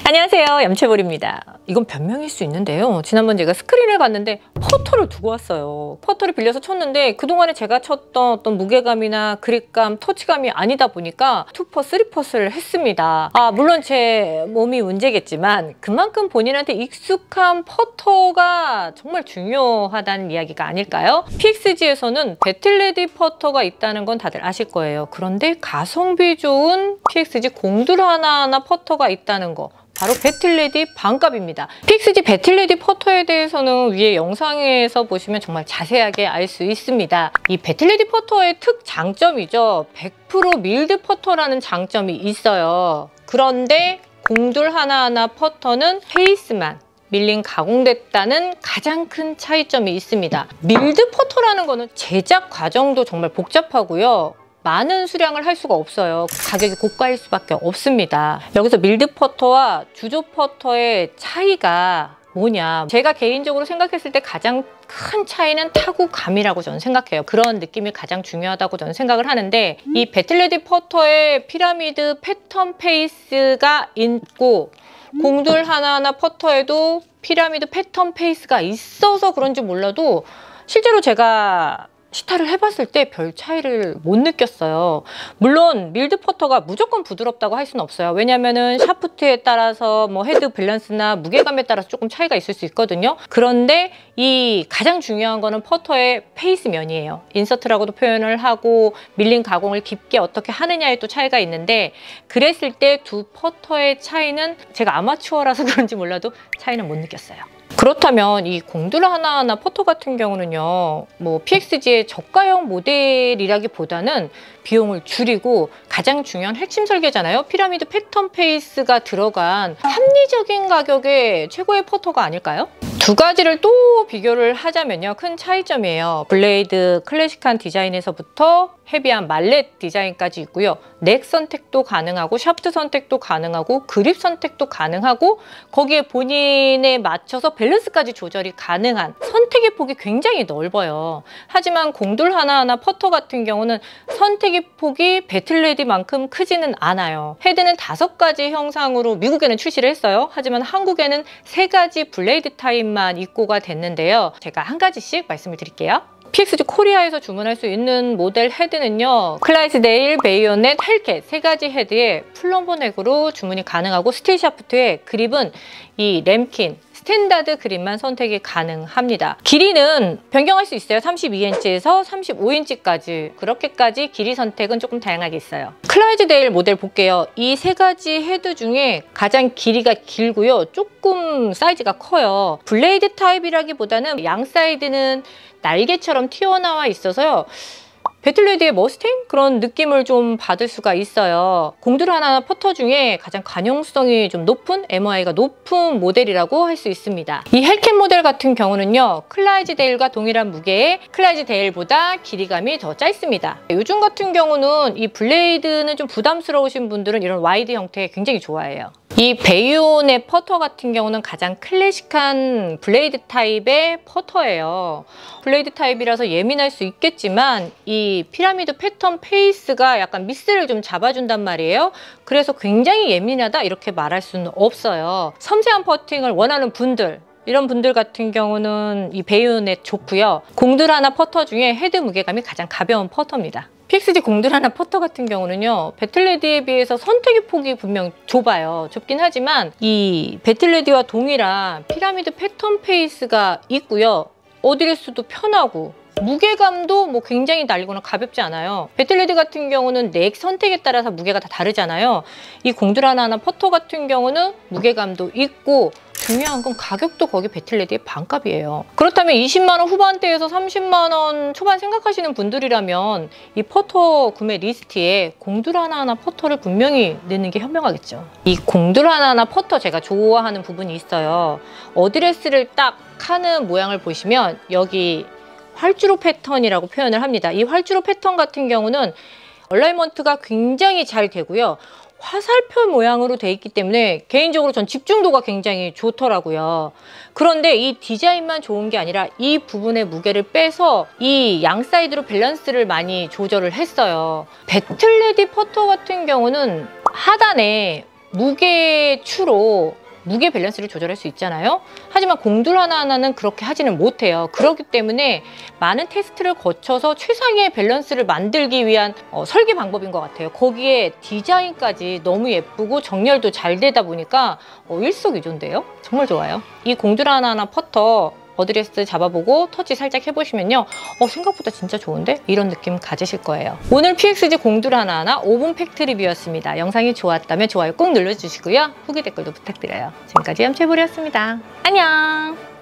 안녕하세요, 염채볼입니다. 이건 변명일 수 있는데요, 지난번 제가 스크린을 봤는데 퍼터를 두고 왔어요. 퍼터를 빌려서 쳤는데 그동안에 제가 쳤던 어떤 무게감이나 그립감, 터치감이 아니다 보니까 2퍼, 3퍼스를 했습니다. 물론 제 몸이 문제겠지만 그만큼 본인한테 익숙한 퍼터가 정말 중요하다는 이야기가 아닐까요? PXG에서는 배틀레디 퍼터가 있다는 건 다들 아실 거예요. 그런데 가성비 좋은 PXG 공들 하나하나 퍼터가 있다는 거, 바로 배틀레디 반값입니다. PXG 배틀레디 퍼터에 대해서는 위에 영상에서 보시면 정말 자세하게 알 수 있습니다. 이 배틀레디 퍼터의 특장점이죠. 100% 밀드 퍼터라는 장점이 있어요. 그런데 공돌 하나하나 퍼터는 페이스만 밀린 가공됐다는 가장 큰 차이점이 있습니다. 밀드 퍼터라는 거는 제작 과정도 정말 복잡하고요. 많은 수량을 할 수가 없어요. 가격이 고가일 수밖에 없습니다. 여기서 밀드 퍼터와 주조 퍼터의 차이가 뭐냐, 제가 개인적으로 생각했을 때 가장 큰 차이는 타구감이라고 저는 생각해요. 그런 느낌이 가장 중요하다고 저는 생각을 하는데, 이 배틀레디 퍼터의 피라미드 패턴 페이스가 있고 공돌 하나하나 퍼터에도 피라미드 패턴 페이스가 있어서 그런지 몰라도 실제로 제가 시타를 해봤을 때 별 차이를 못 느꼈어요. 물론 밀드 퍼터가 무조건 부드럽다고 할 수는 없어요. 왜냐면은 샤프트에 따라서 뭐 헤드 밸런스나 무게감에 따라서 조금 차이가 있을 수 있거든요. 그런데 이 가장 중요한 거는 퍼터의 페이스면이에요. 인서트라고도 표현을 하고 밀린 가공을 깊게 어떻게 하느냐에 또 차이가 있는데, 그랬을 때 두 퍼터의 차이는 제가 아마추어라서 그런지 몰라도 차이는 못 느꼈어요. 그렇다면 이 공들 하나하나 퍼터 같은 경우는요, 뭐 PXG의 저가형 모델이라기보다는 비용을 줄이고 가장 중요한 핵심 설계잖아요. 피라미드 패턴 페이스가 들어간 합리적인 가격의 최고의 퍼터가 아닐까요? 두 가지를 또 비교를 하자면요, 큰 차이점이에요. 블레이드 클래식한 디자인에서부터 헤비한 말렛 디자인까지 있고요. 넥 선택도 가능하고 샤프트 선택도 가능하고 그립 선택도 가능하고 거기에 본인에 맞춰서 밸런스까지 조절이 가능한 선택의 폭이 굉장히 넓어요. 하지만 공돌 하나하나 퍼터 같은 경우는 선택의 폭이 배틀레디만큼 크지는 않아요. 헤드는 5가지 형상으로 미국에는 출시를 했어요. 하지만 한국에는 3가지 블레이드 타입만 입고가 됐는데요. 제가 한 가지씩 말씀을 드릴게요. PXG 코리아에서 주문할 수 있는 모델 헤드는요, 클라이즈데일, 베이오넷, 헬캣 3가지 헤드에 플럼버넥으로 주문이 가능하고, 스틸 샤프트의 그립은 이 램킨 스탠다드 그립만 선택이 가능합니다. 길이는 변경할 수 있어요. 32인치에서 35인치까지 그렇게까지 길이 선택은 조금 다양하게 있어요. 클라이즈데일 모델 볼게요. 이 3가지 헤드 중에 가장 길이가 길고요, 조금 사이즈가 커요. 블레이드 타입이라기보다는 양 사이드는 날개처럼 튀어나와 있어서요, 배틀레디의 머스탱? 그런 느낌을 좀 받을 수가 있어요. 공들 하나하나 퍼터 중에 가장 가용성이 좀 높은, MOI가 높은 모델이라고 할 수 있습니다. 이 헬캣 모델 같은 경우는요, 클라이즈데일과 동일한 무게에 클라이즈데일보다 길이감이 더 짧습니다. 요즘 같은 경우는 이 블레이드는 좀 부담스러우신 분들은 이런 와이드 형태 굉장히 좋아해요. 이 베이오넷 퍼터 같은 경우는 가장 클래식한 블레이드 타입의 퍼터예요. 블레이드 타입이라서 예민할 수 있겠지만 이 피라미드 패턴 페이스가 약간 미스를 좀 잡아준단 말이에요. 그래서 굉장히 예민하다 이렇게 말할 수는 없어요. 섬세한 퍼팅을 원하는 분들, 이런 분들 같은 경우는 이 베이오넷 좋고요. 공들 하나 퍼터 중에 헤드 무게감이 가장 가벼운 퍼터입니다. PXG 공들 하나 퍼터 같은 경우는요, 배틀레디에 비해서 선택의 폭이 분명 좁아요. 좁긴 하지만 이 배틀레디와 동일한 피라미드 패턴 페이스가 있고요, 어드레스도 편하고 무게감도 뭐 굉장히 날리거나 가볍지 않아요. 배틀레디 같은 경우는 넥 선택에 따라서 무게가 다 다르잖아요. 이 공들 하나하나 퍼터 같은 경우는 무게감도 있고, 중요한 건 가격도 거기 배틀레디의 반값이에요. 그렇다면 20만 원 후반대에서 30만 원 초반 생각하시는 분들이라면 이 퍼터 구매 리스트에 공들 하나하나 퍼터를 분명히 넣는 게 현명하겠죠. 이 공들 하나하나 퍼터 제가 좋아하는 부분이 있어요. 어드레스를 딱 하는 모양을 보시면 여기 활주로 패턴이라고 표현을 합니다. 이 활주로 패턴 같은 경우는 얼라이먼트가 굉장히 잘 되고요, 화살표 모양으로 돼 있기 때문에 개인적으로 전 집중도가 굉장히 좋더라고요. 그런데 이 디자인만 좋은 게 아니라 이 부분의 무게를 빼서 이 양 사이드로 밸런스를 많이 조절을 했어요. 배틀레디 퍼터 같은 경우는 하단에 무게 추로 무게 밸런스를 조절할 수 있잖아요. 하지만 공둘 하나하나는 그렇게 하지는 못해요. 그렇기 때문에 많은 테스트를 거쳐서 최상의 밸런스를 만들기 위한 설계 방법인 것 같아요. 거기에 디자인까지 너무 예쁘고 정렬도 잘 되다 보니까 일석이조인데요. 정말 좋아요. 이 공둘 하나하나 퍼터 어드레스 잡아보고 터치 살짝 해보시면요. 생각보다 진짜 좋은데? 이런 느낌 가지실 거예요. 오늘 PXG 공둘 하나하나 오븐 팩트 리뷰였습니다. 영상이 좋았다면 좋아요 꼭 눌러주시고요. 후기 댓글도 부탁드려요. 지금까지 염채볼이었습니다. 안녕!